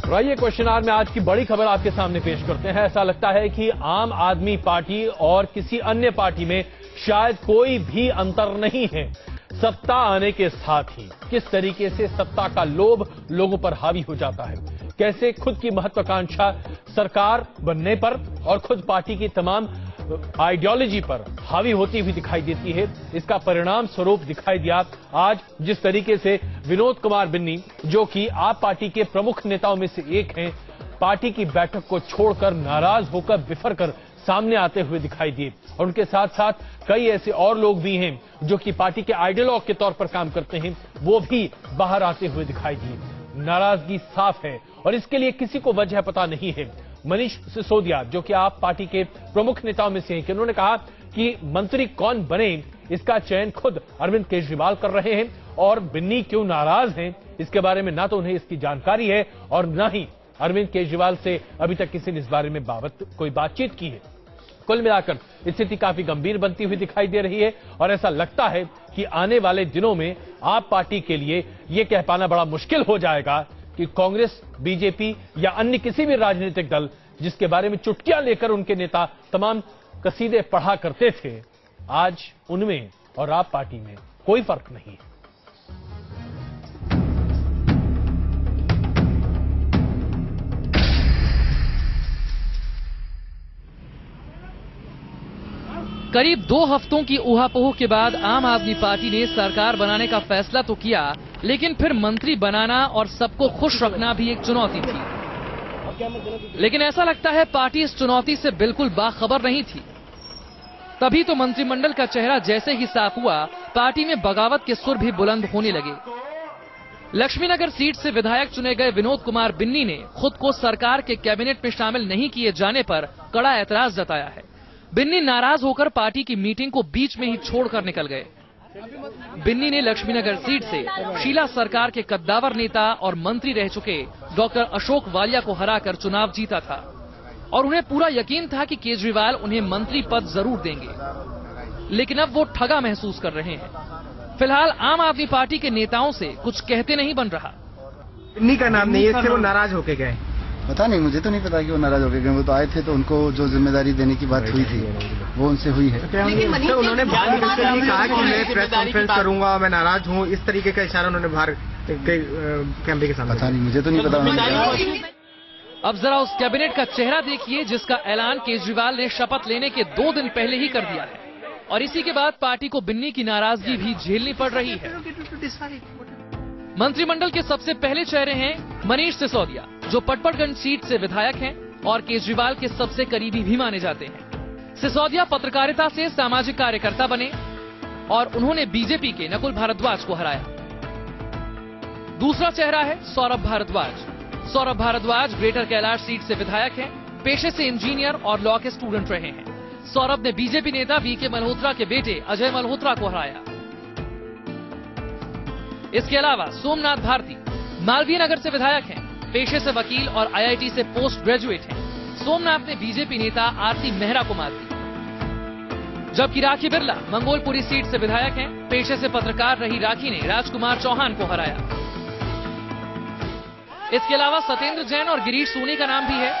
आइए question our में आज की बड़ी खबर आपके सामने पेश करते हैं। ऐसा लगता है कि आम आदमी पार्टी और किसी अन्य पार्टी में शायद कोई भी अंतर नहीं है। सत्ता आने के साथ ही किस तरीके से सत्ता का लोभ लोगों पर हावी हो जाता है, कैसे खुद की महत्वाकांक्षा सरकार बनने पर और खुद पार्टी की तमाम आइडियोलॉजी पर हावी होती हुई दिखाई देती है। इसका परिणाम स्वरूप दिखाई दिया आज जिस तरीके से विनोद कुमार बिन्नी, जो कि आप पार्टी के प्रमुख नेताओं में से एक हैं, पार्टी की बैठक को छोड़कर नाराज होकर बिफर कर सामने आते हुए दिखाई दिए। और उनके साथ साथ कई ऐसे और लोग भी हैं जो कि पार्टी के आइडियोलॉग के तौर पर काम करते हैं, वो भी बाहर आते हुए दिखाई दिए। नाराजगी साफ है और इसके लिए किसी को वजह पता नहीं है। मनीष सिसोदिया, जो कि आप पार्टी के प्रमुख नेताओं में से हैं, उन्होंने कहा कि मंत्री कौन बने इसका चयन खुद अरविंद केजरीवाल कर रहे हैं और बिन्नी क्यों नाराज हैं इसके बारे में ना तो उन्हें इसकी जानकारी है और न ही अरविंद केजरीवाल से अभी तक किसी ने इस बारे में कोई बातचीत की है। कुल मिलाकर स्थिति काफी गंभीर बनती हुई दिखाई दे रही है और ऐसा लगता है कि आने वाले दिनों में आप पार्टी के लिए यह कह पाना बड़ा मुश्किल हो जाएगा कि कांग्रेस, बीजेपी या अन्य किसी भी राजनीतिक दल जिसके बारे में चुटकियां लेकर उनके नेता तमाम कसीदे पढ़ा करते थे, आज उनमें और आप पार्टी में कोई फर्क नहीं है। करीब 2 हफ्तों की ऊहापोह के बाद आम आदमी पार्टी ने सरकार बनाने का फैसला तो किया, लेकिन फिर मंत्री बनाना और सबको खुश रखना भी एक चुनौती थी। लेकिन ऐसा लगता है पार्टी इस चुनौती से बिल्कुल बाखबर नहीं थी। तभी तो मंत्रिमंडल का चेहरा जैसे ही साफ हुआ, पार्टी में बगावत के सुर भी बुलंद होने लगे। लक्ष्मीनगर सीट से विधायक चुने गए विनोद कुमार बिन्नी ने खुद को सरकार के कैबिनेट में शामिल नहीं किए जाने पर कड़ा ऐतराज जताया है। बिन्नी नाराज होकर पार्टी की मीटिंग को बीच में ही छोड़कर निकल गए। बिन्नी ने लक्ष्मीनगर सीट से शीला सरकार के कद्दावर नेता और मंत्री रह चुके डॉक्टर अशोक वालिया को हराकर चुनाव जीता था और उन्हें पूरा यकीन था कि केजरीवाल उन्हें मंत्री पद जरूर देंगे। लेकिन अब वो ठगा महसूस कर रहे हैं। फिलहाल आम आदमी पार्टी के नेताओं से कुछ कहते नहीं बन रहा। बिन्नी का नाम नहीं है, इससे वो नाराज होके गए। पता नहीं, मुझे तो नहीं पता कि वो नाराज हो गए। वो तो आए थे तो उनको जो जिम्मेदारी देने की बात हुई थी वो उनसे हुई है। लेकिन उन्होंने बाहर निकल कर ये कहा कि मैं प्रेस कॉन्फ्रेंस करूंगा, मैं नाराज हूँ, इस तरीके का इशारा उन्होंने बाहर कैमरे के सामने। पता नहीं, मुझे तो नहीं पता। अब जरा उस कैबिनेट का चेहरा देखिए जिसका ऐलान केजरीवाल ने शपथ लेने के 2 दिन पहले ही कर दिया है और इसी के बाद पार्टी को बिन्नी की नाराजगी भी झेलनी पड़ रही है। मंत्रिमंडल के सबसे पहले चेहरे हैं मनीष सिसोदिया, जो पटपड़गंज सीट से विधायक हैं और केजरीवाल के सबसे करीबी भी माने जाते हैं। सिसोदिया पत्रकारिता से सामाजिक कार्यकर्ता बने और उन्होंने बीजेपी के नकुल भारद्वाज को हराया। दूसरा चेहरा है सौरभ भारद्वाज। सौरभ भारद्वाज ग्रेटर कैलाश सीट से विधायक हैं, पेशे से इंजीनियर और लॉ के स्टूडेंट रहे हैं। सौरभ ने बीजेपी नेता वीके मल्होत्रा के बेटे अजय मल्होत्रा को हराया। इसके अलावा सोमनाथ भारती मालवीय नगर से विधायक हैं, पेशे से वकील और आईआईटी से पोस्ट ग्रेजुएट हैं। सोमनाथ ने बीजेपी नेता आरती मेहरा को मात दी। जबकि राखी बिरला मंगोलपुरी सीट से विधायक हैं, पेशे से पत्रकार रही राखी ने राजकुमार चौहान को हराया। इसके अलावा सत्येंद्र जैन और गिरीश सोनी का नाम भी है।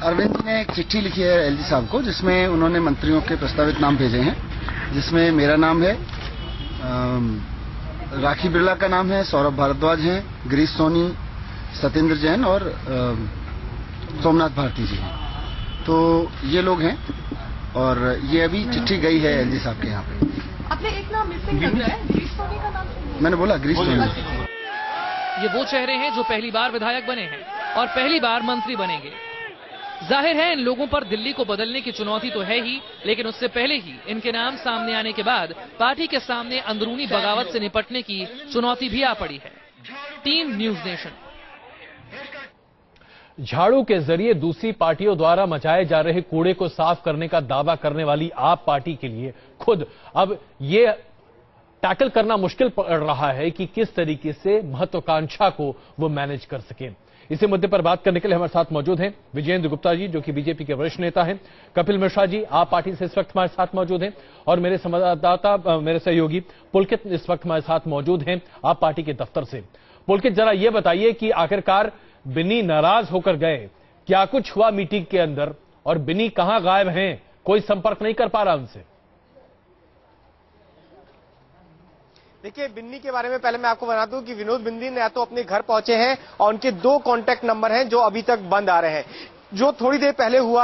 अरविंद जी ने एक चिट्ठी लिखी है एलजी साहब को, जिसमें उन्होंने मंत्रियों के प्रस्तावित नाम भेजे हैं, जिसमें मेरा नाम है, राखी बिरला का नाम है, सौरभ भारद्वाज हैं, गिरीश सोनी, सत्येंद्र जैन और सोमनाथ भारती जी हैं। तो ये लोग हैं और ये अभी चिट्ठी गई है एलजी साहब के यहाँ पे। आपने एक नाम मिसिंग लग रहा है, गिरीश सोनी का नाम। मैंने बोला गिरीश सोनी। ये वो चेहरे हैं जो पहली बार विधायक बने हैं और पहली बार मंत्री बनेंगे। जाहिर है इन लोगों पर दिल्ली को बदलने की चुनौती तो है ही, लेकिन उससे पहले ही इनके नाम सामने आने के बाद पार्टी के सामने अंदरूनी बगावत से निपटने की चुनौती भी आ पड़ी है। Team news nation. झाड़ू के जरिए दूसरी पार्टियों द्वारा मचाए जा रहे कूड़े को साफ करने का दावा करने वाली आप पार्टी के लिए खुद अब ये टैकल करना मुश्किल पड़ रहा है कि किस तरीके से महत्वाकांक्षा को वो मैनेज कर सके। इसी मुद्दे पर बात करने के लिए हमारे साथ मौजूद हैं विजेंद्र गुप्ता जी, जो कि बीजेपी के वरिष्ठ नेता हैं, कपिल मिश्रा जी आप पार्टी से इस वक्त हमारे साथ मौजूद हैं, और मेरे संवाददाता मेरे सहयोगी पुलकित इस वक्त हमारे साथ मौजूद हैं आप पार्टी के दफ्तर से। पुलकित, जरा ये बताइए कि आखिरकार बिन्नी नाराज होकर गए। क्या कुछ हुआ मीटिंग के अंदर और बिन्नी कहां गायब हैं? कोई संपर्क नहीं कर पा रहा उनसे। देखिए, बिन्नी के बारे में पहले मैं आपको बता दूं कि विनोद बिन्नी या तो अपने घर पहुंचे हैं और उनके 2 कॉन्टैक्ट नंबर हैं जो अभी तक बंद आ रहे हैं। जो थोड़ी देर पहले हुआ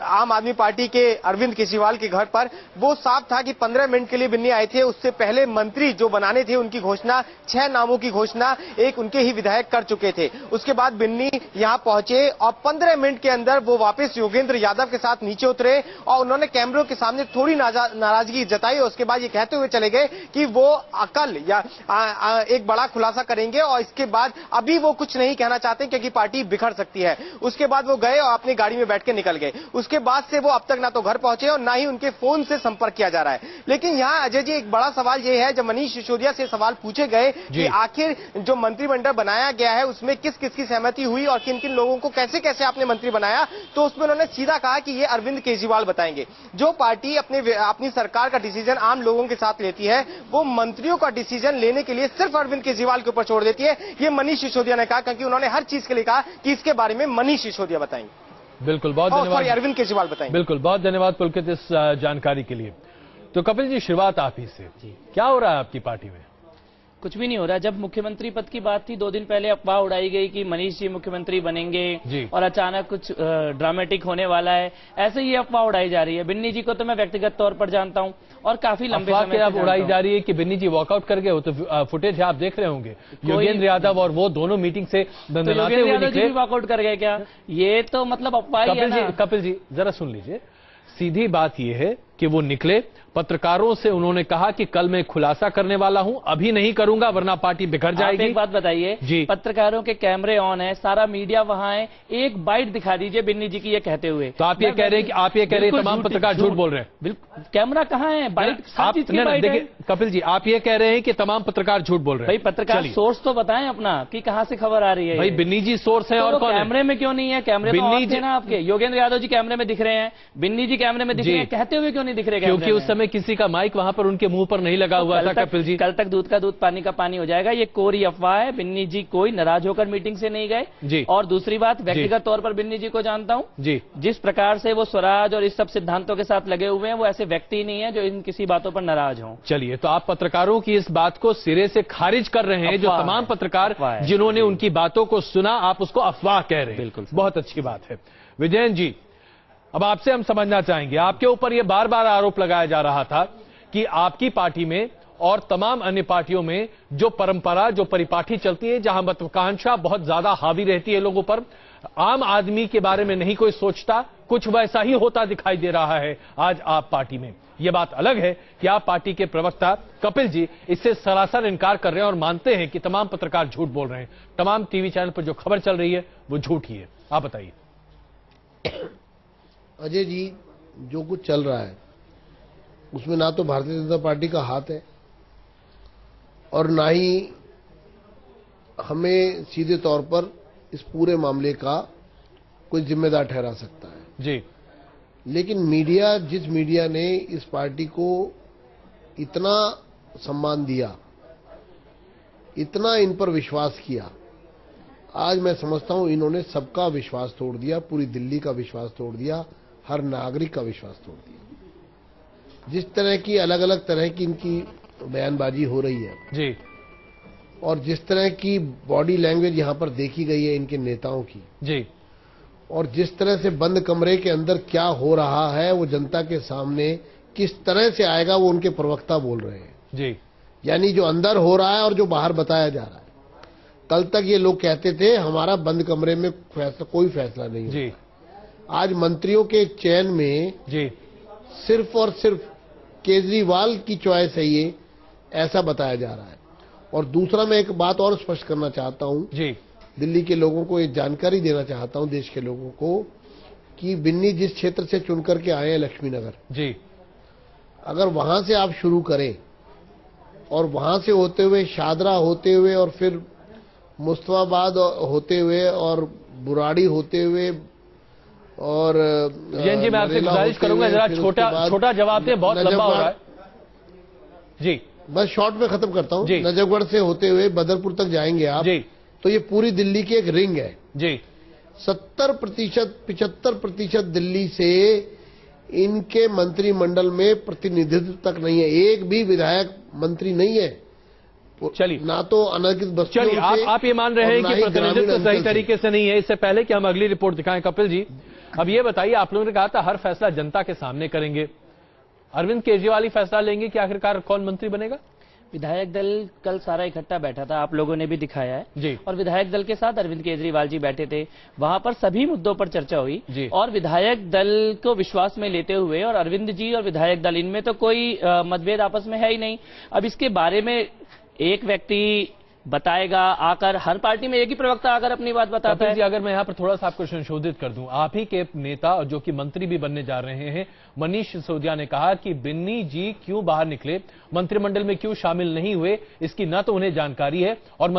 आम आदमी पार्टी के अरविंद केजरीवाल के घर पर, वो साफ था कि 15 मिनट के लिए बिन्नी आए थे। उससे पहले मंत्री जो बनाने थे उनकी घोषणा, 6 नामों की घोषणा एक उनके ही विधायक कर चुके थे। उसके बाद बिन्नी यहां पहुंचे और 15 मिनट के अंदर वो वापस योगेंद्र यादव के साथ नीचे उतरे और उन्होंने कैमरों के सामने थोड़ी नाराजगी जताई। उसके बाद ये कहते हुए चले गए कि वो कल या एक बड़ा खुलासा करेंगे और इसके बाद अभी वो कुछ नहीं कहना चाहते क्योंकि पार्टी बिखर सकती है। उसके बाद वो गए और अपनी गाड़ी में बैठ के निकल गए। उसके बाद से वो अब तक ना तो घर पहुंचे और ना ही उनके फोन से संपर्क किया जा रहा है। लेकिन यहां अजय जी एक बड़ा सवाल ये है, जब मनीष सिसोदिया से सवाल पूछे गए कि आखिर जो मंत्रिमंडल बनाया गया है उसमें किस किस की सहमति हुई और किन किन लोगों को कैसे कैसे आपने मंत्री बनाया, तो उसमें उन्होंने सीधा कहा कि ये अरविंद केजरीवाल बताएंगे। जो पार्टी अपनी सरकार का डिसीजन आम लोगों के साथ लेती है वो मंत्रियों का डिसीजन लेने के लिए सिर्फ अरविंद केजरीवाल के ऊपर छोड़ देती है। ये मनीष सिसोदिया ने कहा, क्योंकि उन्होंने हर चीज के लिए कहा कि इसके बारे में मनीष सिसोदिया बताएंगे। बिल्कुल, बहुत धन्यवाद। अरविंद केजरीवाल बताएंगे। बिल्कुल, बहुत धन्यवाद पुलकित इस जानकारी के लिए। तो कपिल जी, शुरुआत आप ही से। क्या हो रहा है आपकी पार्टी में? कुछ भी नहीं हो रहा। जब मुख्यमंत्री पद की बात थी 2 दिन पहले अफवाह उड़ाई गई कि मनीष जी मुख्यमंत्री बनेंगे और अचानक कुछ ड्रामेटिक होने वाला है, ऐसे ही अफवाह उड़ाई जा रही है। बिन्नी जी को तो मैं व्यक्तिगत तौर पर जानता हूं और काफी लंबे समय से उड़ाई जा रही है कि बिन्नी जी वॉकआउट कर गए हो, तो फुटेज आप देख रहे होंगे योगेंद्र यादव और वो दोनों मीटिंग से योगेंद्र यादव जी भी वॉकआउट कर गए क्या? ये तो मतलब अफवाह ही है ना। कपिल जी जरा सुन लीजिए, सीधी बात यह है कि वो निकले, पत्रकारों से उन्होंने कहा कि कल मैं खुलासा करने वाला हूं, अभी नहीं करूंगा वरना पार्टी बिखर जाएगी। एक बात बताइए जी, पत्रकारों के कैमरे ऑन है, सारा मीडिया वहां है, एक बाइट दिखा दीजिए बिन्नी जी की ये कहते हुए। तो आप ये कह रहे हैं तमाम पत्रकार झूठ बोल रहे हैं? बिल्कुल, कैमरा कहां है? बाइट देखिए कपिल जी, आप ये कह रहे हैं कि तमाम पत्रकार झूठ बोल रहे हैं। भाई पत्रकार सोर्स तो बताएं अपना कि कहां से खबर आ रही है। भाई बिन्नी जी सोर्स है और कैमरे में क्यों नहीं है? कैमरे बिन्नी जी ना आपके, योगेंद्र यादव जी कैमरे में दिख रहे हैं, बिन्नी जी कैमरे में दिख रहे हैं, कहते हुए क्यों नहीं दिख रहे? क्योंकि उस समय किसी का माइक वहां पर उनके मुंह पर नहीं लगा हुआ था। कपिल जी, कल तक दूध का दूध पानी का पानी हो जाएगा। ये कोरी अफवाह है। बिन्नी जी कोई नाराज होकर मीटिंग से नहीं गए। और दूसरी बात, व्यक्तिगत तौर पर बिन्नी जी को जानता हूं जी, जिस प्रकार से वो स्वराज और इस सब सिद्धांतों के साथ लगे हुए हैं, वो ऐसे व्यक्ति नहीं है जो इन किसी बातों पर नाराज हों। चलिए, तो आप पत्रकारों की इस बात को सिरे से खारिज कर रहे हैं। जो तमाम पत्रकार जिन्होंने उनकी बातों को सुना, आप उसको अफवाह कह रहे हैं। बिल्कुल, बहुत अच्छी बात है। विजयन जी, अब आपसे हम समझना चाहेंगे, आपके ऊपर यह बार बार आरोप लगाया जा रहा था कि आपकी पार्टी में और तमाम अन्य पार्टियों में जो परंपरा, जो परिपाटी चलती है, जहां महत्वाकांक्षा बहुत ज्यादा हावी रहती है लोगों पर, आम आदमी के बारे में नहीं कोई सोचता, कुछ वैसा ही होता दिखाई दे रहा है आज आप पार्टी में। यह बात अलग है कि आप पार्टी के प्रवक्ता कपिल जी इससे सरासर इनकार कर रहे हैं और मानते हैं कि तमाम पत्रकार झूठ बोल रहे हैं, तमाम टीवी चैनल पर जो खबर चल रही है वो झूठी है। आप बताइए। अजय जी, जो कुछ चल रहा है उसमें ना तो भारतीय जनता पार्टी का हाथ है और ना ही हमें सीधे तौर पर इस पूरे मामले का कोई जिम्मेदार ठहरा सकता है जी। लेकिन मीडिया, जिस मीडिया ने इस पार्टी को इतना सम्मान दिया, इतना इन पर विश्वास किया, आज मैं समझता हूं इन्होंने सबका विश्वास तोड़ दिया, पूरी दिल्ली का विश्वास तोड़ दिया, हर नागरिक का विश्वास तोड़ दिया। जिस तरह की अलग अलग तरह की इनकी बयानबाजी हो रही है जी, और जिस तरह की बॉडी लैंग्वेज यहां पर देखी गई है इनके नेताओं की जी, और जिस तरह से बंद कमरे के अंदर क्या हो रहा है वो जनता के सामने किस तरह से आएगा, वो उनके प्रवक्ता बोल रहे हैं जी। यानी जो अंदर हो रहा है और जो बाहर बताया जा रहा है। कल तक ये लोग कहते थे हमारा बंद कमरे में कोई फैसला नहीं जी। आज मंत्रियों के चयन में जी सिर्फ और सिर्फ केजरीवाल की चॉइस है, ये ऐसा बताया जा रहा है। और दूसरा, मैं एक बात और स्पष्ट करना चाहता हूं जी, दिल्ली के लोगों को एक जानकारी देना चाहता हूं, देश के लोगों को, कि बिन्नी जिस क्षेत्र से चुन करके आए हैं लक्ष्मी नगर जी, अगर वहां से आप शुरू करें और वहां से होते हुए शादरा होते हुए और फिर मुस्तफाबाद होते हुए और बुराड़ी होते हुए और जैन जी, मैं आपसे गुजारिश करूंगा जरा छोटा जवाब दें, बहुत लंबा हो रहा है जी। बस शॉर्ट में खत्म करता हूं। नजफगढ़ से होते हुए बदरपुर तक जाएंगे आप जी, तो ये पूरी दिल्ली की एक रिंग है जी। 70% 75% दिल्ली से इनके मंत्रिमंडल में प्रतिनिधित्व तक नहीं है, एक भी विधायक मंत्री नहीं है। चलिए, ना तो अनाधिकृत बस्तियों चलिए आप ये मान रहे हैं कि प्रतिनिधित्व सही तरीके से नहीं है। इससे पहले कि हम अगली रिपोर्ट दिखाएं, कपिल जी अब ये बताइए, आप लोगों ने कहा था हर फैसला जनता के सामने करेंगे, अरविंद केजरीवाल ही फैसला लेंगे कि आखिरकार कौन मंत्री बनेगा? विधायक दल कल सारा इकट्ठा बैठा था, आप लोगों ने भी दिखाया है जी। और विधायक दल के साथ अरविंद केजरीवाल जी बैठे थे, वहां पर सभी मुद्दों पर चर्चा हुई जी। और विधायक दल को विश्वास में लेते हुए, और अरविंद जी और विधायक दल इनमें तो कोई मतभेद आपस में है ही नहीं। अब इसके बारे में एक व्यक्ति बताएगा, आकर हर पार्टी में एक ही प्रवक्ता आकर अपनी बात बताता है। अगर मैं यहाँ पर थोड़ा सा आपको संशोधित कर दूं, आप ही के नेता और जो कि मंत्री भी बनने जा रहे हैं मनीष सिसोदिया ने कहा कि बिन्नी जी क्यों बाहर निकले, मंत्रिमंडल में क्यों शामिल नहीं हुए, इसकी न तो उन्हें जानकारी है और